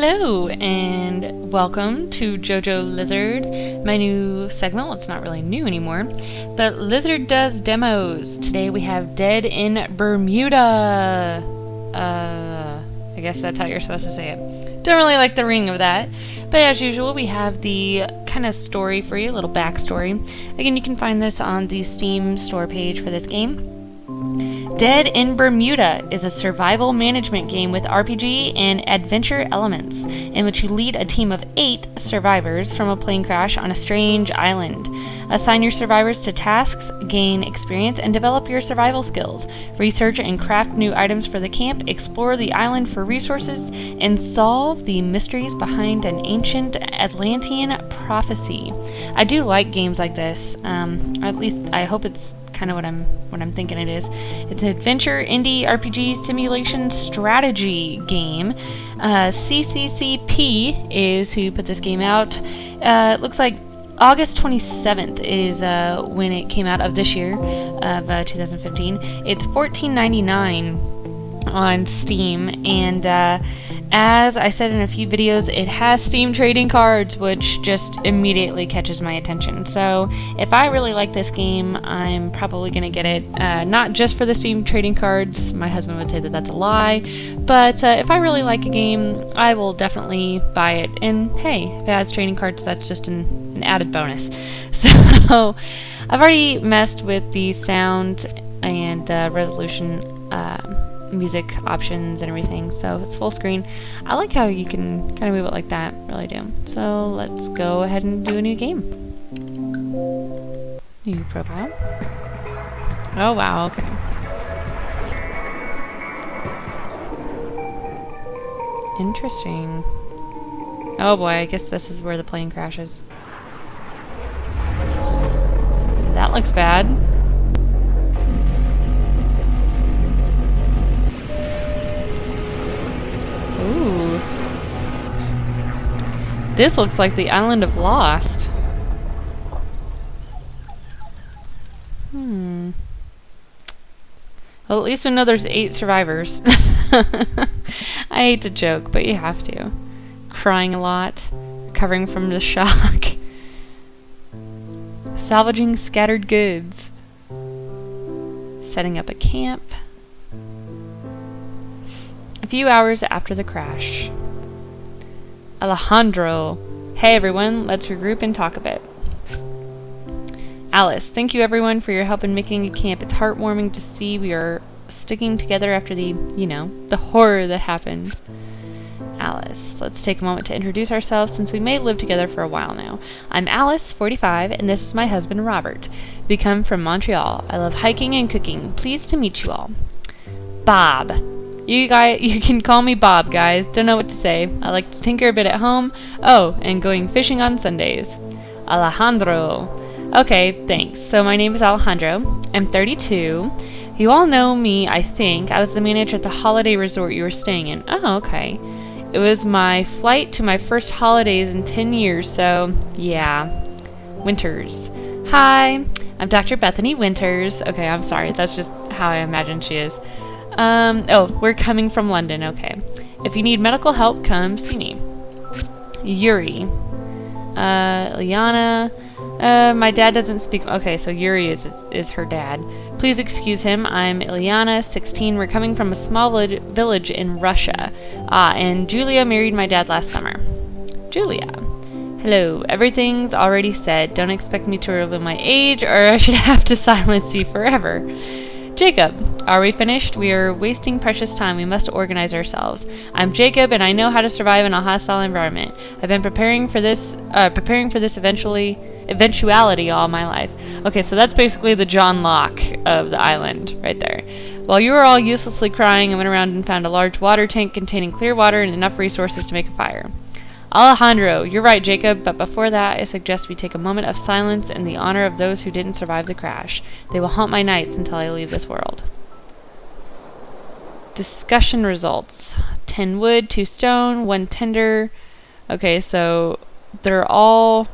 Hello and welcome to JoJo Lizard, my new segment. Well, it's not really new anymore, but Lizard does demos. Today we have Dead in Bermuda. I guess that's how you're supposed to say it. Don't really like the ring of that, but as usual we have the kind of story for you, a little backstory. Again, you can find this on the Steam store page for this game. Dead in Bermuda is a survival management game with RPG and adventure elements, in which you lead a team of 8 survivors from a plane crash on a strange island. Assign your survivors to tasks, gain experience, and develop your survival skills. Research and craft new items for the camp, explore the island for resources, and solve the mysteries behind an ancient Atlantean prophecy. I do like games like this. At least I hope it's kind of what I'm thinking it is. It's an adventure indie RPG simulation strategy game. CCCP is who put this game out. It looks like August 27th is when it came out of this year, of 2015. It's $14.99 on Steam, and as I said in a few videos, it has Steam trading cards, which just immediately catches my attention. So if I really like this game, I'm probably going to get it, not just for the Steam trading cards. My husband would say that that's a lie, but if I really like a game, I will definitely buy it. And hey, if it has trading cards, that's just an added bonus. So I've already messed with the sound and resolution music options and everything, so it's full screen. I like how you can kind of move it like that, really do. So let's go ahead and do a new game. New profile. Oh wow, okay. Interesting. Oh boy, I guess this is where the plane crashes. That looks bad. Ooh. This looks like the island of Lost. Well, at least we know there's 8 survivors. I hate to joke, but you have to. Crying a lot, recovering from the shock. Salvaging scattered goods. Setting up a camp. A few hours after the crash. Alejandro. Hey everyone, let's regroup and talk a bit. Alice, thank you everyone for your help in making a camp. It's heartwarming to see we are sticking together after the horror that happened. Alice, let's take a moment to introduce ourselves since we may live together for a while now. I'm Alice, 45, and this is my husband Robert. We come from Montreal. I love hiking and cooking. Pleased to meet you all. Bob. You can call me Bob, guys. Don't know what to say. I like to tinker a bit at home. Oh, and going fishing on Sundays. Alejandro. Okay, thanks. So my name is Alejandro. I'm 32. You all know me, I think. I was the manager at the holiday resort you were staying in. Oh, okay. It was my flight to my first holidays in 10 years, so yeah. Winters. Hi, I'm Dr. Bethany Winters. Okay, I'm sorry. That's just how I imagine she is. Oh, we're coming from London, okay. If you need medical help, come see me. Yuri. Liana. My dad doesn't speak. Okay, so Yuri is her dad. Please excuse him. I'm Ilyana, 16. We're coming from a small village in Russia. And Julia married my dad last summer. Julia. Hello. Everything's already said. Don't expect me to reveal my age, or I should have to silence you forever. Jacob. Are we finished? We are wasting precious time. We must organize ourselves. I'm Jacob, and I know how to survive in a hostile environment. I've been preparing for this eventuality all my life. Okay, so that's basically the John Locke of the island right there. While you were all uselessly crying, I went around and found a large water tank containing clear water and enough resources to make a fire. Alejandro, you're right, Jacob, but before that, I suggest we take a moment of silence in the honor of those who didn't survive the crash. They will haunt my nights until I leave this world. Discussion results. 10 wood, 2 stone, 1 tinder. Okay, so they're all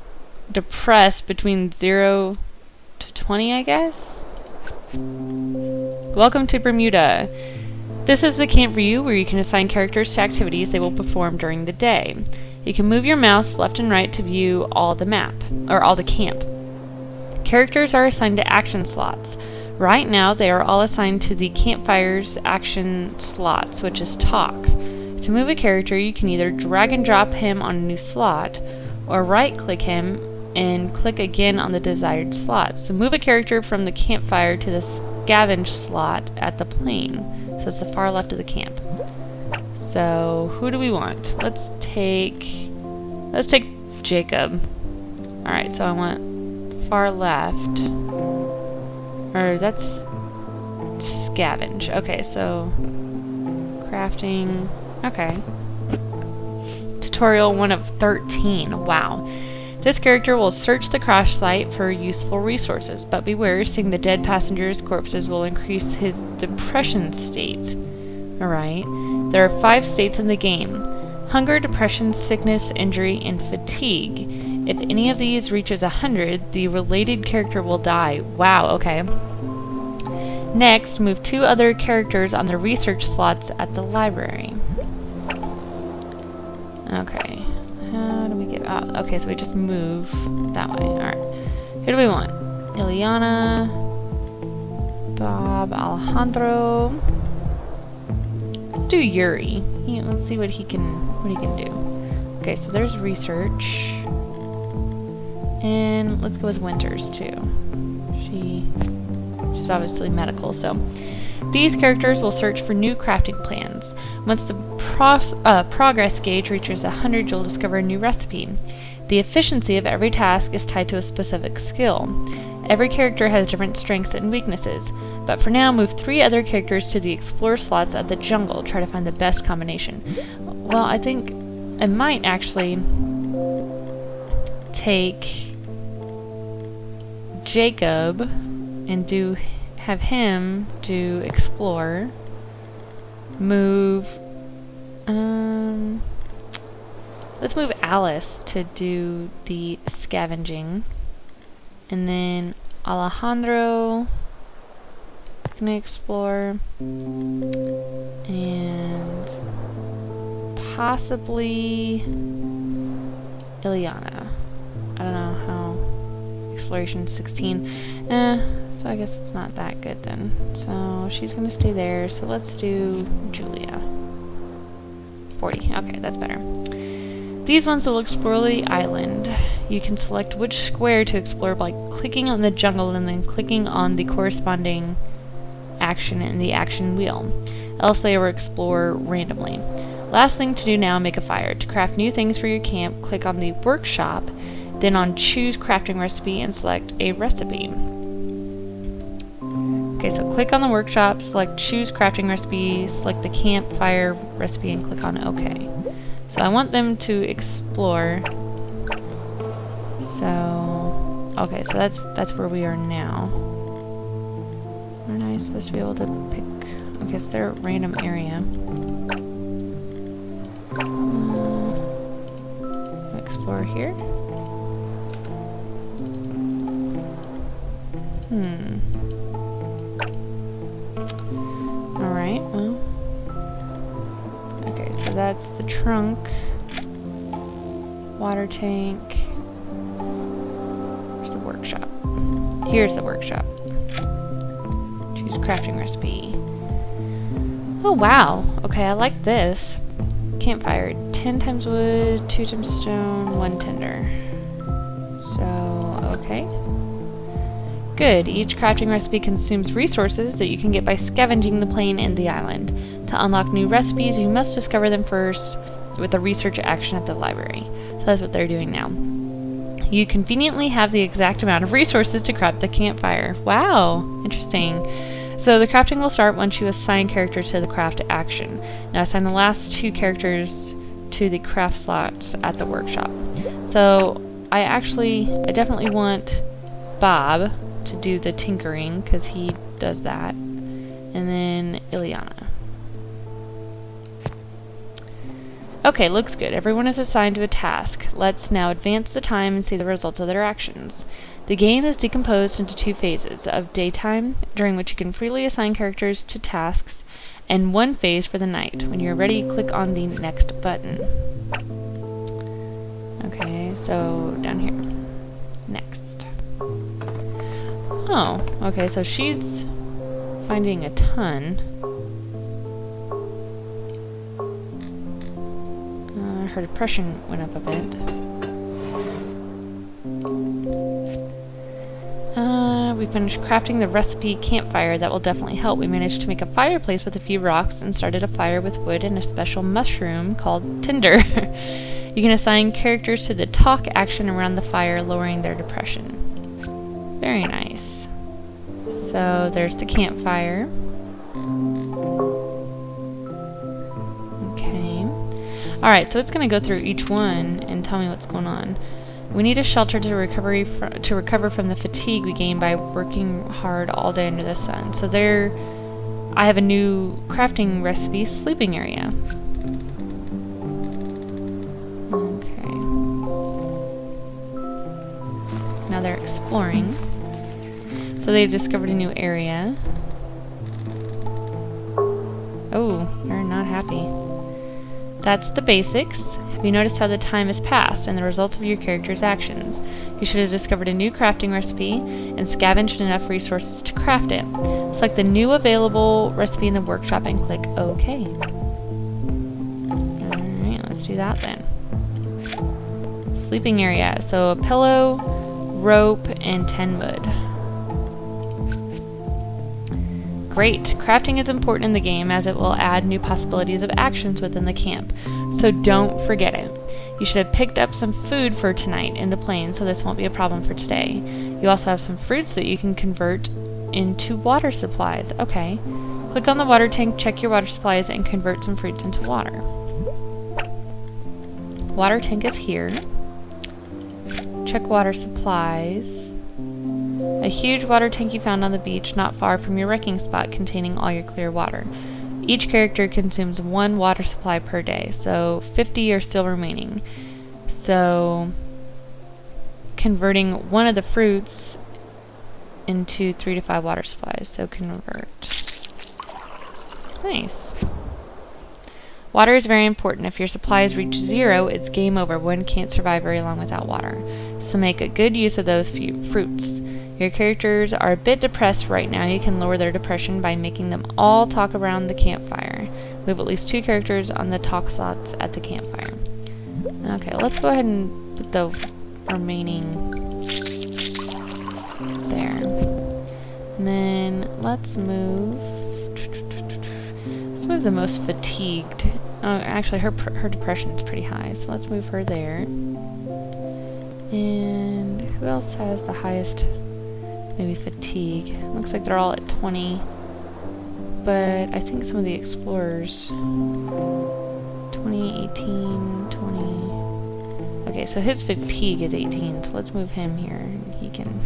depressed between 0 to 20, I guess? Welcome to Bermuda. This is the camp view where you can assign characters to activities they will perform during the day. You can move your mouse left and right to view all the map, or all the camp. Characters are assigned to action slots. Right now, they are all assigned to the campfire's action slots, which is talk. To move a character, you can either drag and drop him on a new slot, or right-click him and click again on the desired slot. So move a character from the campfire to the scavenge slot at the plane. So it's the far left of the camp. So who do we want? Let's take Jacob. Alright, so I want far left. Or that's scavenge. Okay, so crafting. Okay. Tutorial 1 of 13. Wow. This character will search the crash site for useful resources, but beware, seeing the dead passengers' corpses will increase his depression state. Alright. There are 5 states in the game: hunger, depression, sickness, injury, and fatigue. If any of these reaches 100, the related character will die. Wow, okay. Next, move 2 other characters on the research slots at the library. Okay. How do we get out? Okay, so we just move that way. Alright. Who do we want? Ileana, Bob, Alejandro. Let's do Yuri. Let's see what he can do. Okay, so there's research. And let's go with Winters too. She's obviously medical, so these characters will search for new crafting plans. Once the progress gauge reaches 100, you'll discover a new recipe. The efficiency of every task is tied to a specific skill. Every character has different strengths and weaknesses, but for now, move 3 other characters to the explore slots at the jungle. Try to find the best combination. Well, I think I might actually take Jacob and have him do explore. Move let's move Alice to do the scavenging, and then Alejandro gonna explore, and possibly Ileana. I don't know how. Exploration 16. So I guess it's not that good then. So she's gonna stay there. So let's do Julia. 40. Okay, that's better. These ones will explore the island. You can select which square to explore by clicking on the jungle and then clicking on the corresponding action in the action wheel. Else they will explore randomly. Last thing to do now, make a fire. To craft new things for your camp, click on the workshop, then on choose crafting recipe and select a recipe. Okay, so click on the workshop, select choose crafting recipe, select the campfire recipe, and click on OK. So I want them to explore. So, okay, so that's where we are now. Aren't I supposed to be able to pick? Okay, so they're a random area. Explore here. Alright, well. Okay, so that's the trunk. Water tank. Where's the workshop? Here's the workshop. Choose crafting recipe. Oh wow. Okay, I like this. Campfire. 10 times wood, 2 times stone, 1 tinder. So, okay. Good. Each crafting recipe consumes resources that you can get by scavenging the plane and the island. To unlock new recipes, you must discover them first with the research action at the library. So that's what they're doing now. You conveniently have the exact amount of resources to craft the campfire. Wow! Interesting. So the crafting will start once you assign characters to the craft action. Now assign the last 2 characters to the craft slots at the workshop. So I definitely want Bob to do the tinkering because he does that, and then Ileana. Okay, looks good. Everyone is assigned to a task. Let's now advance the time and see the results of their actions. The game is decomposed into 2 phases of daytime, during which you can freely assign characters to tasks, and 1 phase for the night. When you're ready, click on the next button. Okay, so down here. Next. Oh, okay, so she's finding a ton. Her depression went up a bit. We finished crafting the recipe campfire. That will definitely help. We managed to make a fireplace with a few rocks and started a fire with wood and a special mushroom called tinder. You can assign characters to the talk action around the fire, lowering their depression. Very nice. So there's the campfire. Okay. Alright, so it's going to go through each one and tell me what's going on. We need a shelter to recover from the fatigue we gain by working hard all day under the sun. So there, I have a new crafting recipe, sleeping area. Okay. Now they're exploring. So they discovered a new area. Oh, they're not happy. That's the basics. Have you noticed how the time has passed and the results of your character's actions? You should have discovered a new crafting recipe and scavenged enough resources to craft it. Select the new available recipe in the workshop and click OK. Alright, let's do that then. Sleeping area. So a pillow, rope, and 10 wood. Great. Crafting is important in the game as it will add new possibilities of actions within the camp. So don't forget it. You should have picked up some food for tonight in the plains, so this won't be a problem for today. You also have some fruits that you can convert into water supplies. Okay. Click on the water tank, check your water supplies, and convert some fruits into water. Water tank is here. Check water supplies. A huge water tank you found on the beach not far from your wrecking spot containing all your clear water. Each character consumes 1 water supply per day, so 50 are still remaining. So converting one of the fruits into 3 to 5 water supplies, so convert. Nice. Water is very important. If your supplies reach 0, it's game over. One can't survive very long without water. So make a good use of those few fruits. Your characters are a bit depressed right now. You can lower their depression by making them all talk around the campfire. We have at least 2 characters on the talk slots at the campfire. Okay, let's go ahead and put the remaining there. And then let's move the most fatigued. Oh, actually her depression is pretty high, so let's move her there. And who else has the highest? Maybe fatigue. Looks like they're all at 20. But I think some of the explorers. 20, 18, 20. Okay, so his fatigue is 18, so let's move him here. He can...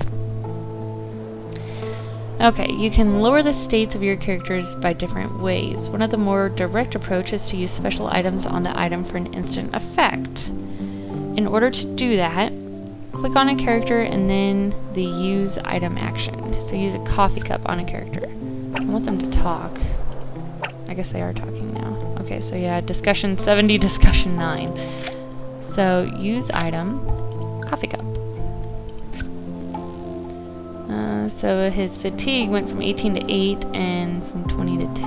Okay, you can lower the states of your characters by different ways. One of the more direct approaches is to use special items on the item for an instant effect. In order to do that, click on a character and then the use item action. So use a coffee cup on a character. I want them to talk. I guess they are talking now. Okay, so yeah, discussion 70, discussion 9. So use item, coffee cup. So his fatigue went from 18 to 8 and from 20 to 10.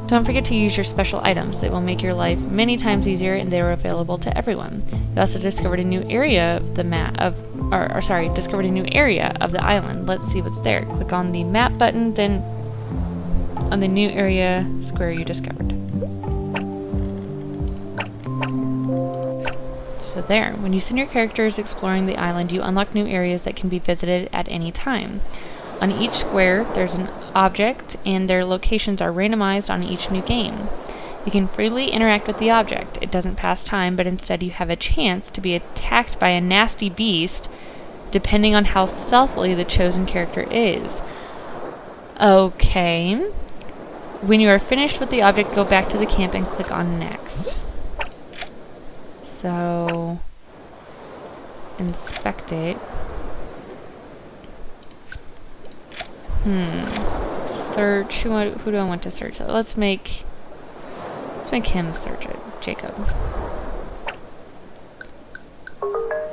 Don't forget to use your special items. They will make your life many times easier and they are available to everyone. You also discovered a new area of the discovered a new area of the island. Let's see what's there. Click on the map button, then on the new area square you discovered. So there, when you send your characters exploring the island, you unlock new areas that can be visited at any time. On each square, there's an object, and their locations are randomized on each new game. You can freely interact with the object. It doesn't pass time, but instead you have a chance to be attacked by a nasty beast, depending on how stealthily the chosen character is. Okay. When you are finished with the object, go back to the camp and click on Next. So, inspect it. search. Who do I want to search? Let's make him search it. Jacob.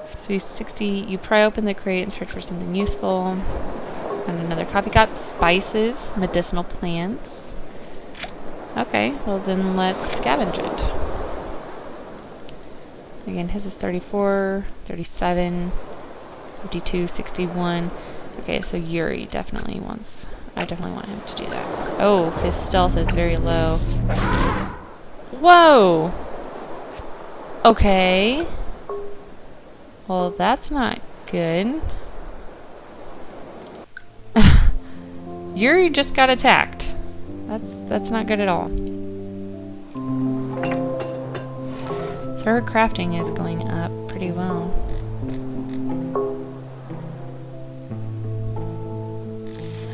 So he's 60. You pry open the crate and search for something useful. And another coffee cup. Spices. Medicinal plants. Okay, well then let's scavenge it. Again, his is 34, 37, 52, 61. Okay, so Yuri definitely wants... I definitely want him to do that. Oh, his stealth is very low. Whoa! Okay. Well, that's not good. Yuri just got attacked. That's not good at all. So her crafting is going up pretty well.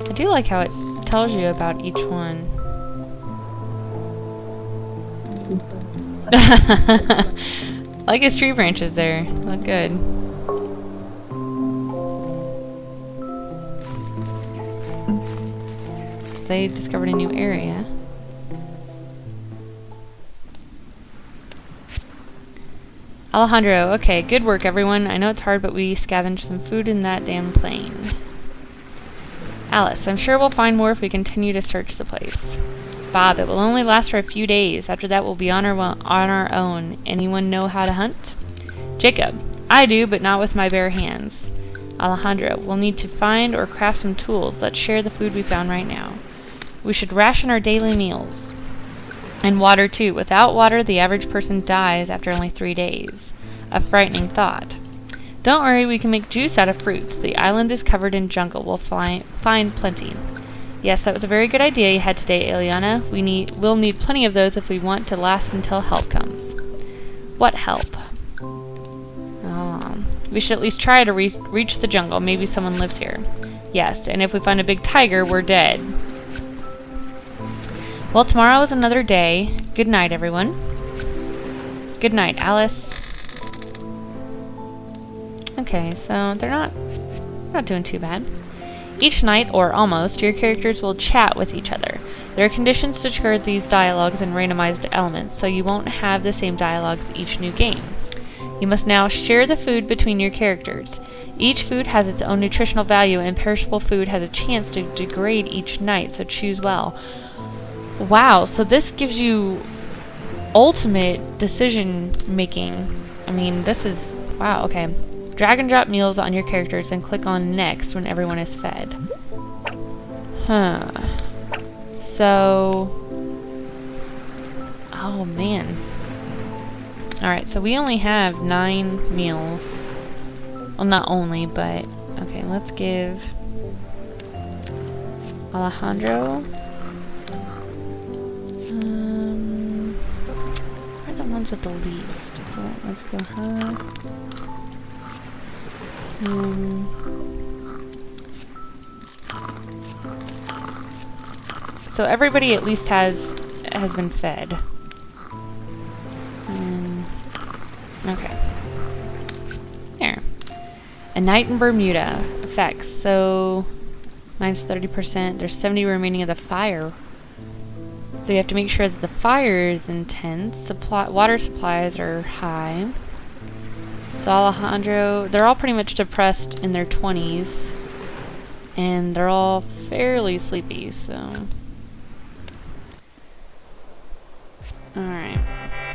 I do like how it tells you about each one. I like his tree branches there. Look good. They discovered a new area. Alejandro, okay, good work everyone. I know it's hard, but we scavenged some food in that damn plane. Alice, I'm sure we'll find more if we continue to search the place. Bob, it will only last for a few days. After that, we'll be on our own. Anyone know how to hunt? Jacob, I do, but not with my bare hands. Alejandro, we'll need to find or craft some tools. Let's share the food we found right now. We should ration our daily meals. And water too. Without water, the average person dies after only 3 days. A frightening thought. Don't worry, we can make juice out of fruits. The island is covered in jungle. We'll find plenty. Yes, that was a very good idea you had today, Eliana. We'll need plenty of those if we want to last until help comes. What help? We should at least try to reach the jungle. Maybe someone lives here. Yes, and if we find a big tiger, we're dead. Well, tomorrow is another day. Good night, everyone. Good night, Alice. Okay, so they're not doing too bad. Each night, or almost, your characters will chat with each other. There are conditions to trigger these dialogues and randomized elements, so you won't have the same dialogues each new game. You must now share the food between your characters. Each food has its own nutritional value, and perishable food has a chance to degrade each night, so choose well. Wow, so this gives you ultimate decision making. I mean, this is... wow, okay. Drag and drop meals on your characters and click on next when everyone is fed. Huh. So... oh, man. Alright, so we only have 9 meals. Well, not only, but... okay, let's give... Alejandro... are the ones with the least? So let's go her. So everybody at least has been fed. Okay. There. A night in Bermuda. Effects. So minus 30%. There's 70 remaining of the fire. So you have to make sure that the fire is intense. Water supplies are high. So Alejandro, they're all pretty much depressed in their 20s. And they're all fairly sleepy, so... alright.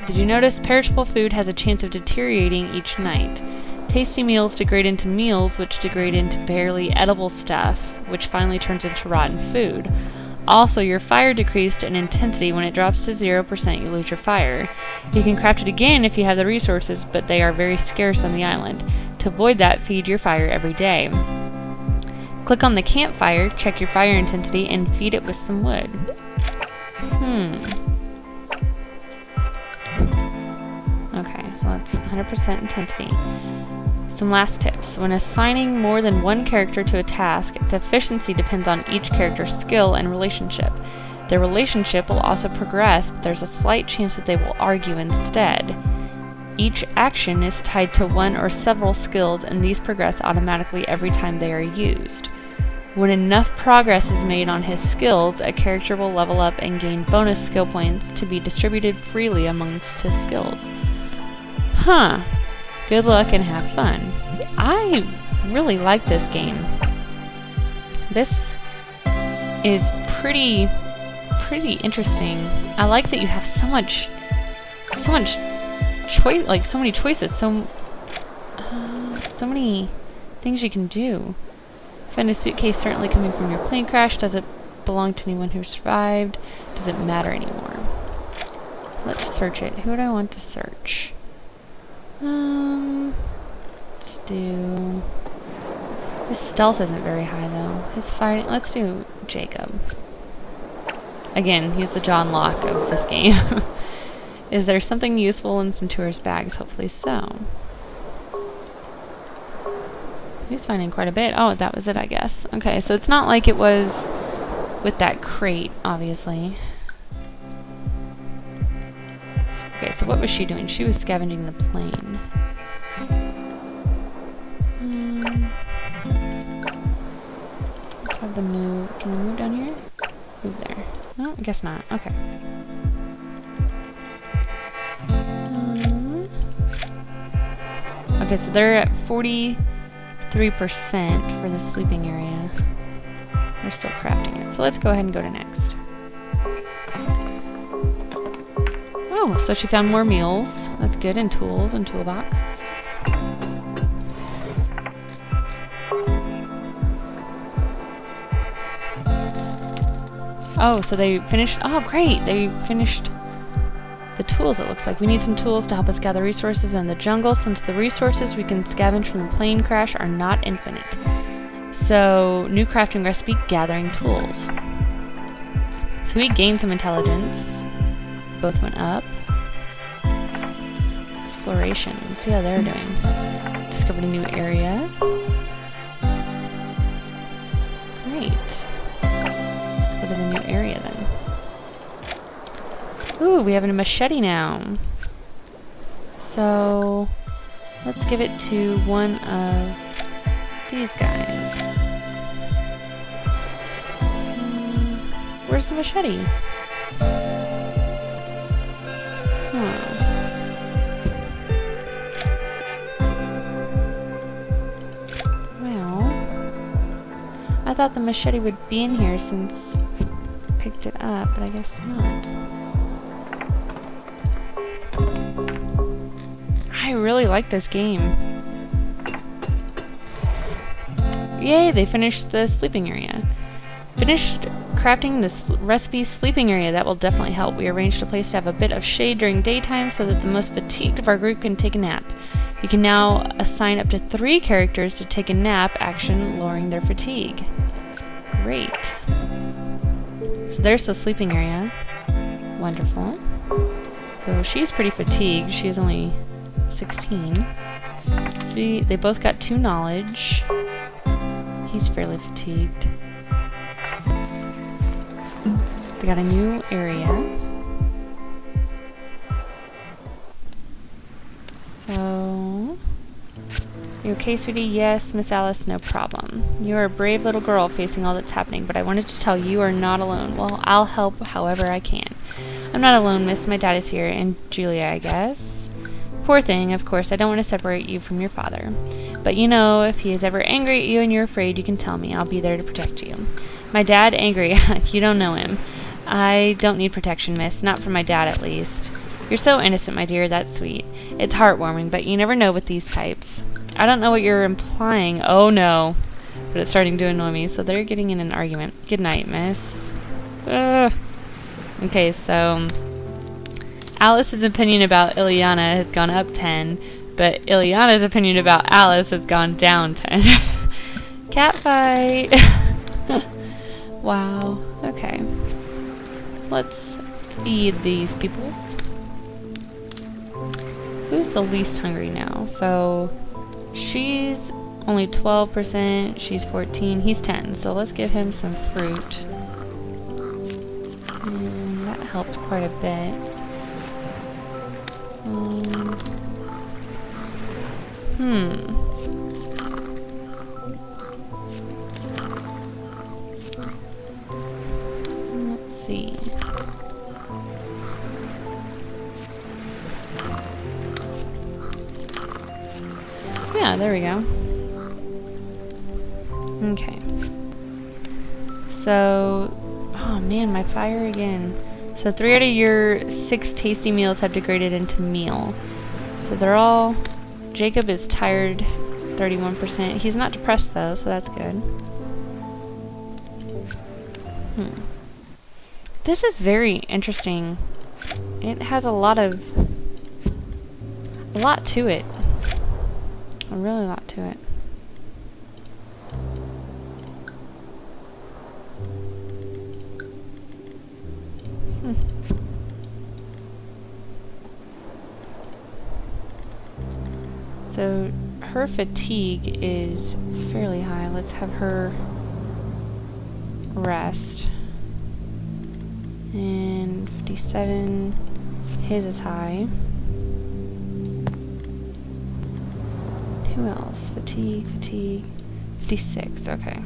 Did you notice perishable food has a chance of deteriorating each night? Tasty meals degrade into meals, which degrade into barely edible stuff, which finally turns into rotten food. Also, your fire decreased in intensity. When it drops to 0%, you lose your fire. You can craft it again if you have the resources, but they are very scarce on the island. To avoid that, feed your fire every day. Click on the campfire, check your fire intensity, and feed it with some wood. Okay, so that's 100% intensity. Some last tips. When assigning more than one character to a task, its efficiency depends on each character's skill and relationship. Their relationship will also progress, but there's a slight chance that they will argue instead. Each action is tied to one or several skills, and these progress automatically every time they are used. When enough progress is made on his skills, a character will level up and gain bonus skill points to be distributed freely amongst his skills. Huh. Good luck and have fun. I really like this game. This is pretty interesting. I like that you have so much choice, like so many choices, so many things you can do. Find a suitcase certainly coming from your plane crash. Does it belong to anyone who survived? Does it matter anymore? Let's search it. Who do I want to search? Let's do... His stealth isn't very high though. His fighting... Let's do Jacob. Again, he's the John Locke of this game. Is there something useful in some tourist bags? Hopefully so. He's finding quite a bit. Oh, that was it, I guess. Okay, so it's not like it was with that crate, obviously. Okay, so what was she doing? She was scavenging the plane. Let's have the move. Can we move down here? Move there. No, I guess not. Okay. Okay, so they're at 43% for the sleeping area. We're still crafting it. So let's go ahead and go to next. Oh, so she found more meals. That's good, and tools and toolbox. Oh, so they finished... Oh, great! They finished the tools, it looks like. We need some tools to help us gather resources in the jungle, since the resources we can scavenge from the plane crash are not infinite. So, new crafting recipe, gathering tools. So we gained some intelligence. Both went up. Exploration. Let's see how they're doing. Discovered a new area. Great. Let's go to the new area then. Ooh, we have a machete now. So, let's give it to one of these guys. Where's the machete? Well, I thought the machete would be in here since I picked it up, but I guess not. I really like this game. Yay, they finished the sleeping area. Finished crafting this recipe sleeping area. That will definitely help. We arranged a place to have a bit of shade during daytime so that the most fatigued of our group can take a nap. You can now assign up to 3 characters to take a nap action, lowering their fatigue. Great. So there's the sleeping area. Wonderful. So she's pretty fatigued. She's only 16. So they both got 2 knowledge. He's fairly fatigued. We got a new area. So... You okay, sweetie? Yes, Miss Alice, no problem. You are a brave little girl facing all that's happening, but I wanted to tell you are not alone. Well, I'll help however I can. I'm not alone, miss. My dad is here, and Julia, I guess. Poor thing, of course, I don't want to separate you from your father. But you know, if he is ever angry at you and you're afraid, you can tell me. I'll be there to protect you. My dad angry? You don't know him. I don't need protection, miss. Not from my dad, at least. You're so innocent, my dear. That's sweet. It's heartwarming, but you never know with these types. I don't know what you're implying. Oh, no. But it's starting to annoy me, so they're getting in an argument. Good night, miss. Ugh. Okay, so... Alice's opinion about Ileana has gone up 10, but Ileana's opinion about Alice has gone down 10. Cat fight! Wow. Okay. Let's feed these peoples. Who's the least hungry now? So, she's only 12%, she's 14, he's 10, so let's give him some fruit. And that helped quite a bit. there we go. Okay. So, oh man, my fire again. So 3 out of your 6 tasty meals have degraded into meal. So they're all... Jacob is tired, 31%. He's not depressed though, so that's good. This is very interesting. It has a lot to it. A really lot to it. So her fatigue is fairly high. Let's have her rest. And 57, his is high. Who else? Fatigue, 56, okay.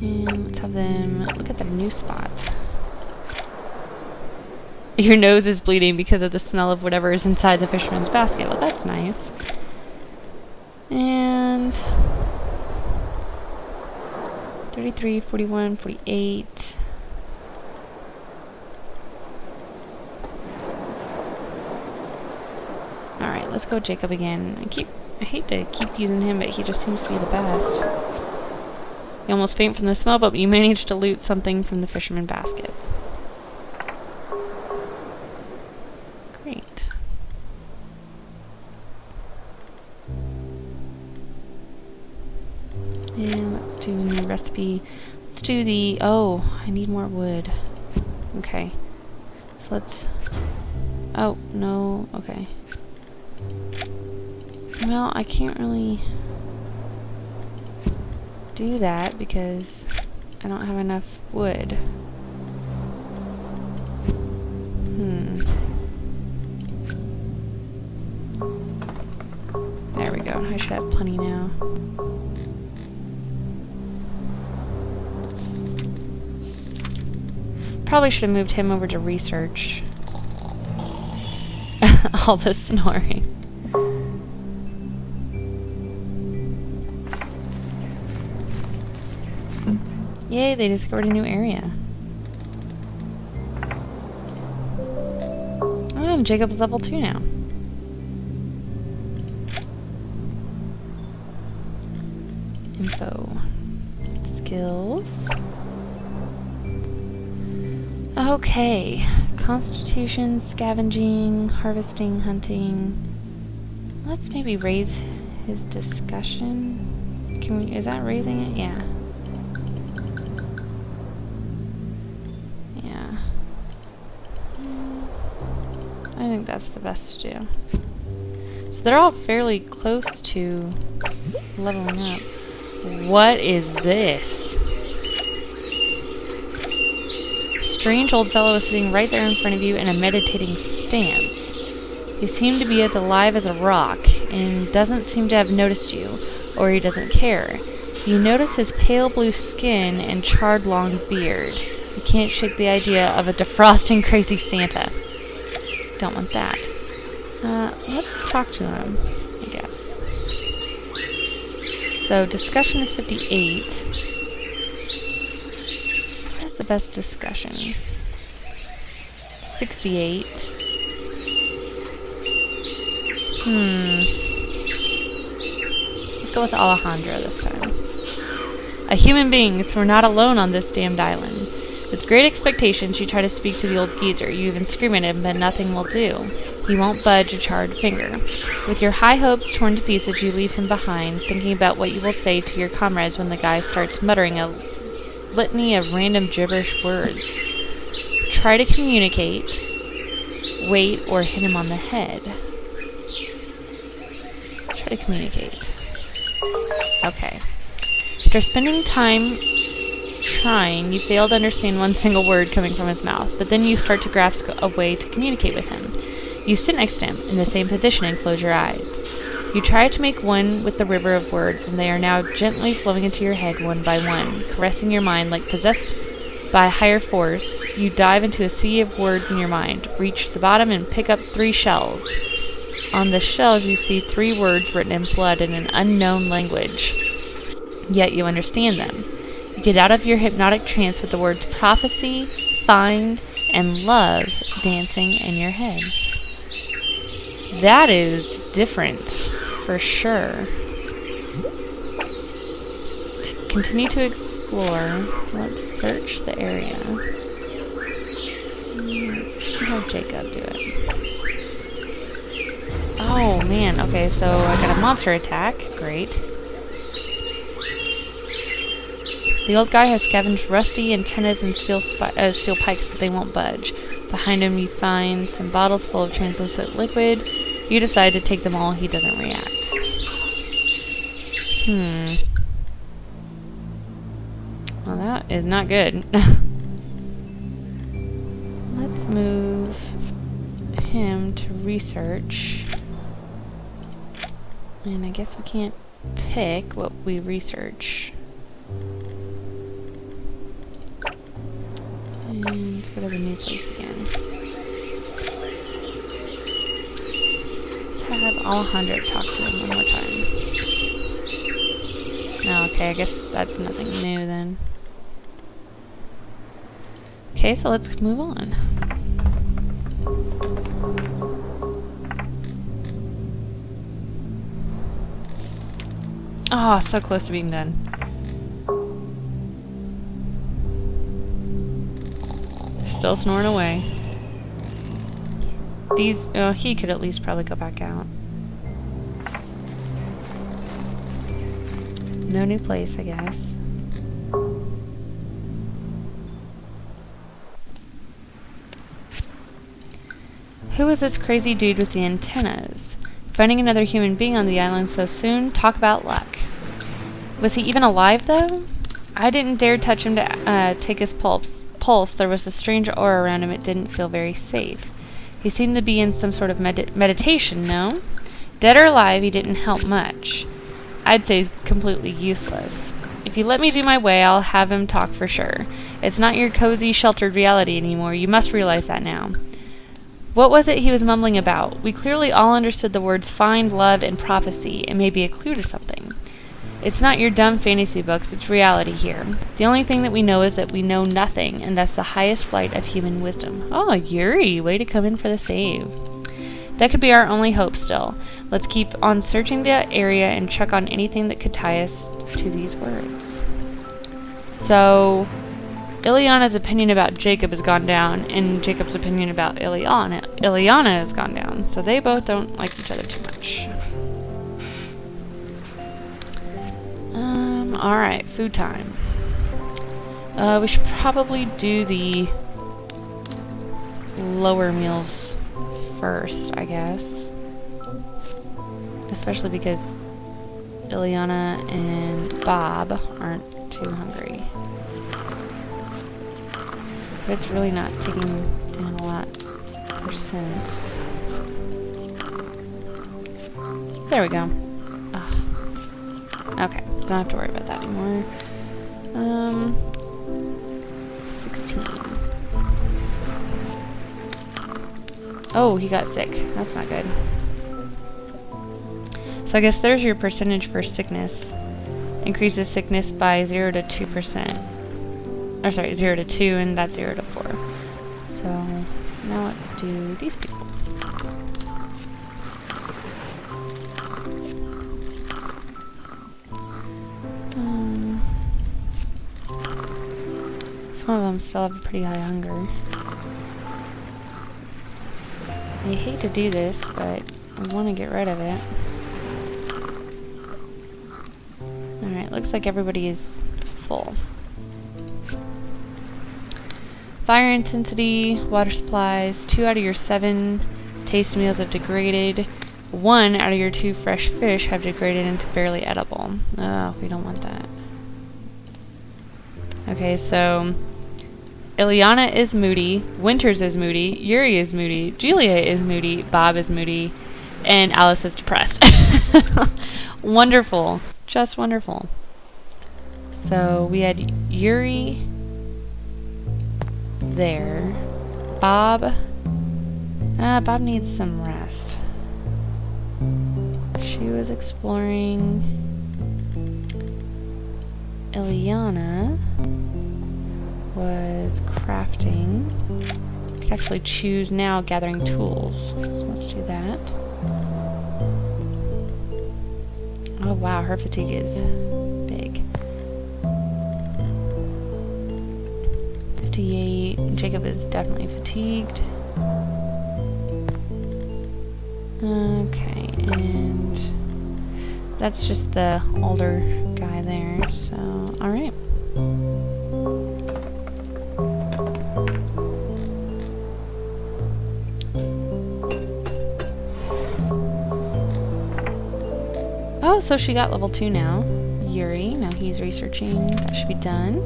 And let's have them look at their new spot. Your nose is bleeding because of the smell of whatever is inside the fisherman's basket. Well, that's nice. And 33, 41, 48. Alright, let's go Jacob again. I hate to keep using him, but he just seems to be the best. You almost faint from the smell, but you managed to loot something from the fisherman basket. Great. And let's do a new recipe. Let's do the... Oh, I need more wood. Okay. So let's... Oh, no. Okay. Well, I can't really do that because I don't have enough wood. There we go. I should have plenty now. Probably should have moved him over to research. All the snoring. Yay, they discovered a new area. Oh, Jacob's level 2 now. Info. Skills. Okay. Constitution, scavenging, harvesting, hunting. Let's maybe raise his discussion. Can we, is that raising it? Yeah. Yeah. I think that's the best to do. So they're all fairly close to leveling up. What is this? Strange old fellow is sitting right there in front of you in a meditating stance. He seemed to be as alive as a rock, and doesn't seem to have noticed you, or he doesn't care. You notice his pale blue skin and charred long beard. You can't shake the idea of a defrosting crazy Santa. Don't want that. Let's talk to him, I guess. So, discussion is 58. The best discussion. 68. Let's go with Alejandro this time. A human being, so we're not alone on this damned island. With great expectations, you try to speak to the old geezer. You even scream at him, but nothing will do. He won't budge a charred finger. With your high hopes torn to pieces, you leave him behind, thinking about what you will say to your comrades when the guy starts muttering a litany of random gibberish words. Try to communicate, wait, or hit him on the head. Try to communicate. Okay. After spending time trying, you fail to understand one single word coming from his mouth, but then you start to grasp a way to communicate with him. You sit next to him, in the same position, and close your eyes. You try to make one with the river of words, and they are now gently flowing into your head one by one, caressing your mind like possessed by a higher force. You dive into a sea of words in your mind, reach the bottom, and pick up 3 shells. On the shelves, you see 3 words written in blood in an unknown language. Yet you understand them. You get out of your hypnotic trance with the words prophecy, find, and love dancing in your head. That is different, for sure. Continue to explore. Let's search the area. Let's have Jacob do it. Oh man, okay, so I got a monster attack. Great. The old guy has scavenged rusty antennas and steel pikes, but they won't budge. Behind him you find some bottles full of translucent liquid. You decide to take them all. He doesn't react. Well, that is not good. Let's move him to research. And I guess we can't pick what we research. And let's go to the new place again. Let's have Alejandro talk to him one more time. Oh, okay, I guess that's nothing new then. Okay, so let's move on. Oh, so close to being done. Still snoring away. He could at least probably go back out. No new place, I guess. Who was this crazy dude with the antennas? Finding another human being on the island so soon? Talk about luck. Was he even alive, though? I didn't dare touch him to take his pulse. There was a strange aura around him. It didn't feel very safe. He seemed to be in some sort of meditation, no? Dead or alive, he didn't help much. I'd say completely useless. If you let me do my way, I'll have him talk for sure. It's not your cozy, sheltered reality anymore. You must realize that now. What was it he was mumbling about? We clearly all understood the words find, love, and prophecy. It may be a clue to something. It's not your dumb fantasy books, it's reality here. The only thing that we know is that we know nothing, and that's the highest flight of human wisdom. Oh, Yuri, way to come in for the save. That could be our only hope still. Let's keep on searching the area and check on anything that could tie us to these words. So, Ileana's opinion about Jacob has gone down, and Jacob's opinion about Ileana has gone down. So they both don't like each other too much. Alright, food time. We should probably do the lower meals first, I guess. Especially because Ileana and Bob aren't too hungry. But it's really not taking down a lot percent. There we go. Ugh. Okay, don't have to worry about that anymore. 16. Oh, he got sick. That's not good. So I guess there's your percentage for sickness. Increases sickness by 0 to 2%. Or sorry, 0 to 2, and that's 0 to 4. So now let's do these people. Some of them still have a pretty high hunger. I hate to do this, but I want to get rid of it. Alright, looks like everybody is full. Fire intensity, water supplies, 2 out of your 7 taste meals have degraded. 1 out of your 2 fresh fish have degraded into barely edible. Oh, we don't want that. Okay, so Ileana is moody, Winters is moody, Yuri is moody, Julia is moody, Bob is moody, and Alice is depressed. Wonderful. Just wonderful. So we had Yuri there. Bob needs some rest. she was exploring. Ileana was crafting. I could actually choose now gathering tools. So let's do that. Oh wow, her fatigue is big. 58. Jacob is definitely fatigued. Okay, and that's just the older guy there, so alright. Oh, so she got level 2 now. Yuri, now he's researching. That should be done.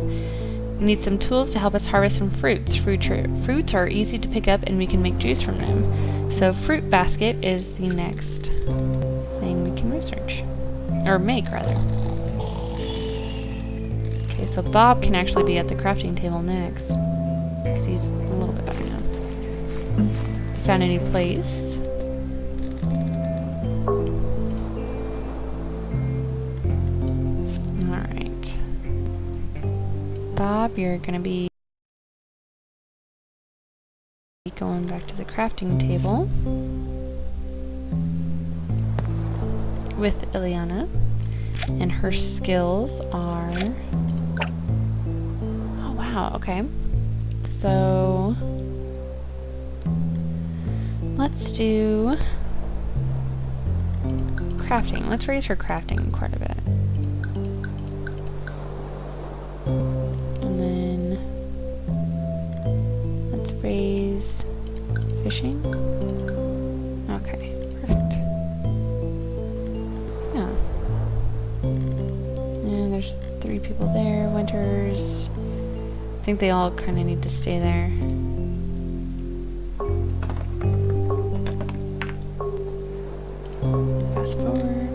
We need some tools to help us harvest some fruits. Fruits are easy to pick up and we can make juice from them. So fruit basket is the next thing we can research. Or make, rather. Okay, so Bob can actually be at the crafting table next. Because he's a little bit better now. Found a new place. Alright. Bob, you're gonna be going back to the crafting table with Ileana, and her skills are, oh wow, okay, so let's do crafting. Let's raise her crafting quite a bit, and then let's raise fishing. Okay, perfect. Yeah. And there's 3 people there. Winters. I think they all kind of need to stay there. Fast forward.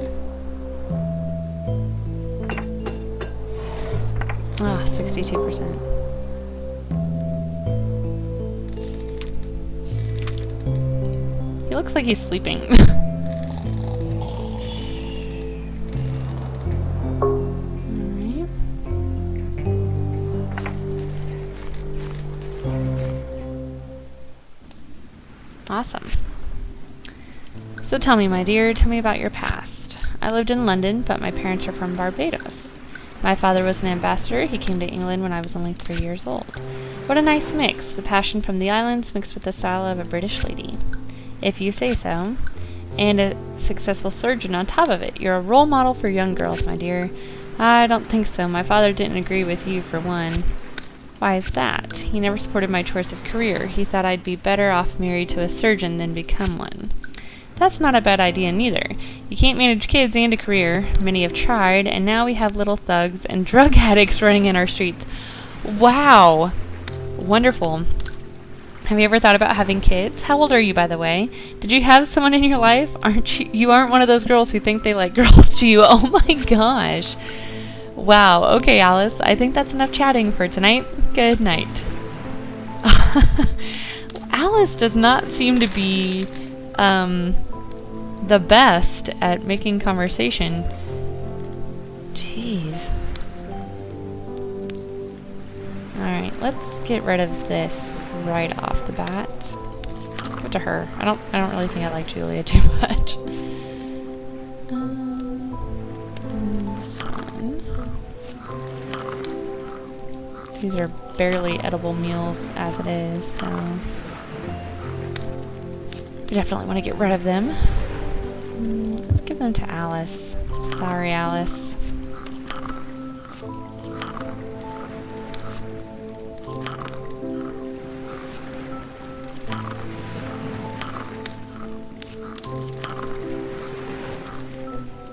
Ah, 62%. He looks like he's sleeping. Alright. Awesome. So tell me, my dear, tell me about your past. I lived in London, but my parents are from Barbados. My father was an ambassador. He came to England when I was only 3 years old. What a nice mix, the passion from the islands mixed with the style of a British lady. If you say so. And a successful surgeon on top of it. You're a role model for young girls, my dear. I don't think so. My father didn't agree with you, for one. Why is that? He never supported my choice of career. He thought I'd be better off married to a surgeon than become one. That's not a bad idea, neither. You can't manage kids and a career. Many have tried, and now we have little thugs and drug addicts running in our streets. Wow! Wonderful. Have you ever thought about having kids? How old are you, by the way? Did you have someone in your life? You aren't one of those girls who think they like girls, do you? Oh my gosh. Wow. Okay, Alice. I think that's enough chatting for tonight. Good night. Alice does not seem to be the best at making conversation. Jeez. Alright, let's get rid of this right off the bat. Give it to her. I don't really think I like Julia too much. This one. These are barely edible meals as it is, so we definitely want to get rid of them. Let's give them to Alice. Sorry, Alice.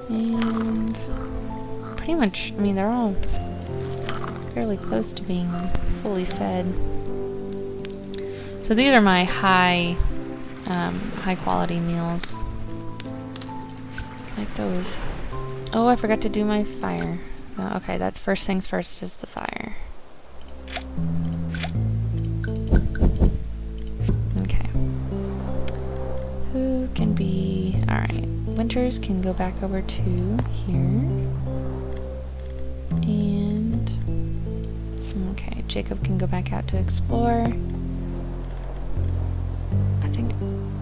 And pretty much, I mean, they're all fairly close to being fully fed. So these are my high quality meals. Like those. Oh, I forgot to do my fire. Okay, that's first things first is the fire. Okay. Who can be... Alright. Winters can go back over to here. And... okay, Jacob can go back out to explore. I think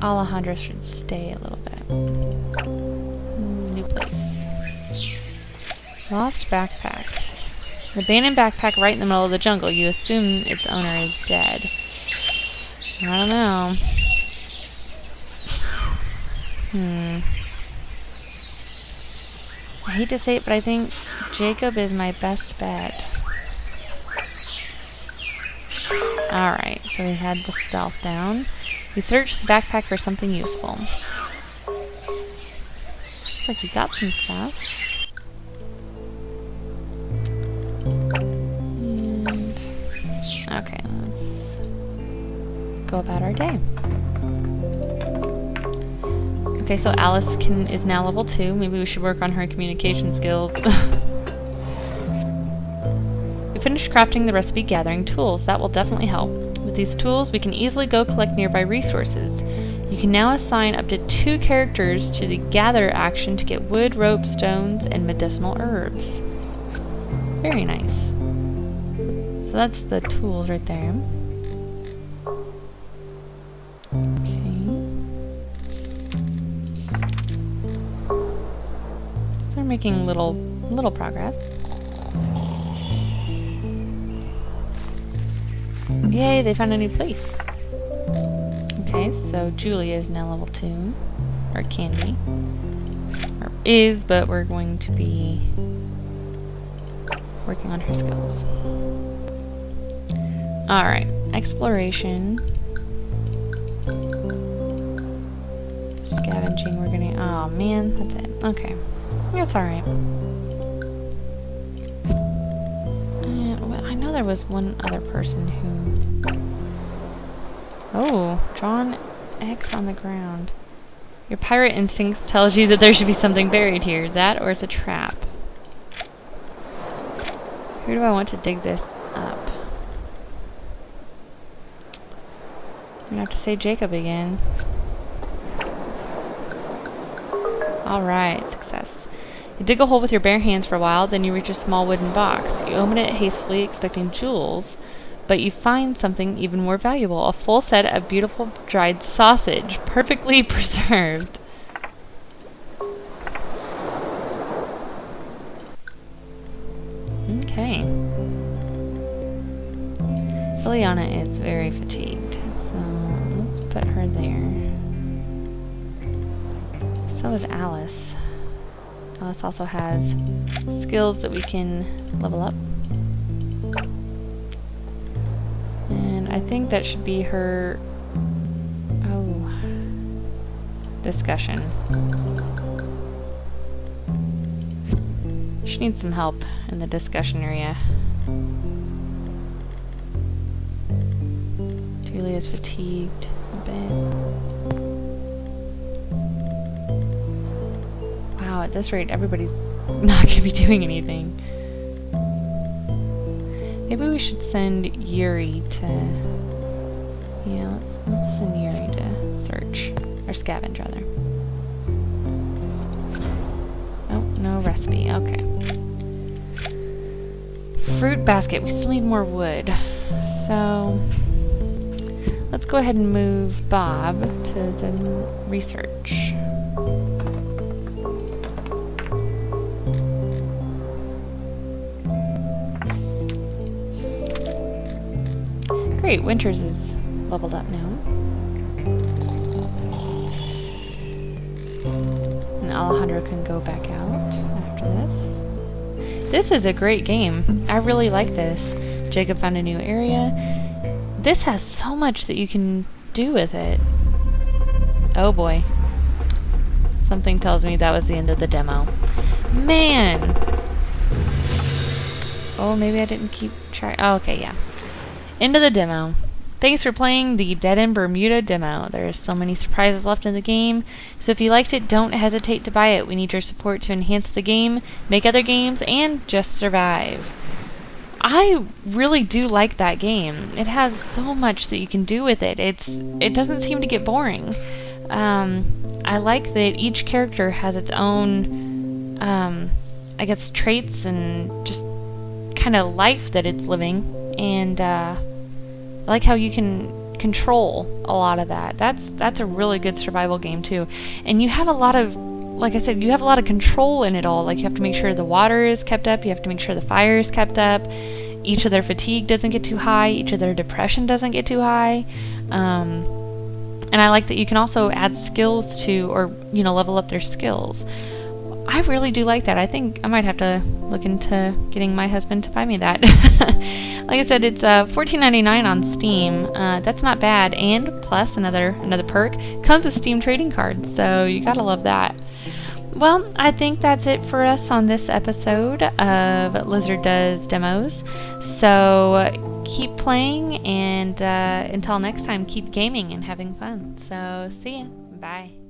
Alejandro should stay a little bit. New place. Lost backpack. An abandoned backpack right in the middle of the jungle. You assume its owner is dead. I don't know. I hate to say it, but I think Jacob is my best bet. Alright, so we had the stealth down. We searched the backpack for something useful. Looks like we got some stuff. And... okay, let's go about our day. Okay, so Alice is now level 2. Maybe we should work on her communication skills. We finished crafting the recipe gathering tools. That will definitely help. With these tools, we can easily go collect nearby resources. You can now assign up to 2 characters to the gather action to get wood, rope, stones, and medicinal herbs. Very nice. So that's the tools right there. Okay. So they're making little progress. Yay, they found a new place. Okay, so Julia is now level 2. Or can be. Or is, but we're going to be working on her skills. Alright, exploration. Scavenging, we're gonna... oh man, that's it. Okay. That's alright. Well, I know there was one other person who... oh, drawn X on the ground. Your pirate instincts tells you that there should be something buried here. That or it's a trap. Who do I want to dig this up? I'm gonna have to say Jacob again. Alright, success. You dig a hole with your bare hands for a while, then you reach a small wooden box. You open it hastily, expecting jewels, but you find something even more valuable. A full set of beautiful dried sausage, perfectly preserved. Okay. Ileana is very fatigued, so let's put her there. So is Alice. Alice also has skills that we can level up. And I think that should be her... oh... discussion. She needs some help in the discussion area. Julia's fatigued a bit. Wow, at this rate, everybody's not going to be doing anything. Maybe we should send Yuri to... yeah, let's send Yuri to search. Or scavenge, rather. Oh, no recipe. Okay. Fruit basket. We still need more wood. So... let's go ahead and move Bob to the research. Great, Winters is leveled up now. And Alejandro can go back out after this. This is a great game. I really like this. Jacob found a new area. This has so much that you can do with it. Oh boy. Something tells me that was the end of the demo. Man! Oh, maybe I didn't keep track. Oh, okay, yeah. End of the demo. Thanks for playing the Dead in Bermuda demo. There are so many surprises left in the game, so if you liked it, don't hesitate to buy it. We need your support to enhance the game, make other games, and just survive. I really do like that game. It has so much that you can do with it. It doesn't seem to get boring. I like that each character has its own, I guess, traits and just kind of life that it's living, and I like how you can control a lot of that. That's a really good survival game too, and you have a lot of, like I said, you have a lot of control in it all. Like, you have to make sure the water is kept up, you have to make sure the fire is kept up, each of their fatigue doesn't get too high, each of their depression doesn't get too high. And I like that you can also add skills to, or, level up their skills. I really do like that. I think I might have to look into getting my husband to buy me that. Like I said, it's $14.99 on Steam. That's not bad, and plus another perk comes with Steam trading cards. So you gotta love that. Well, I think that's it for us on this episode of Lizard Does Demos. So keep playing, and until next time, keep gaming and having fun. So see ya. Bye.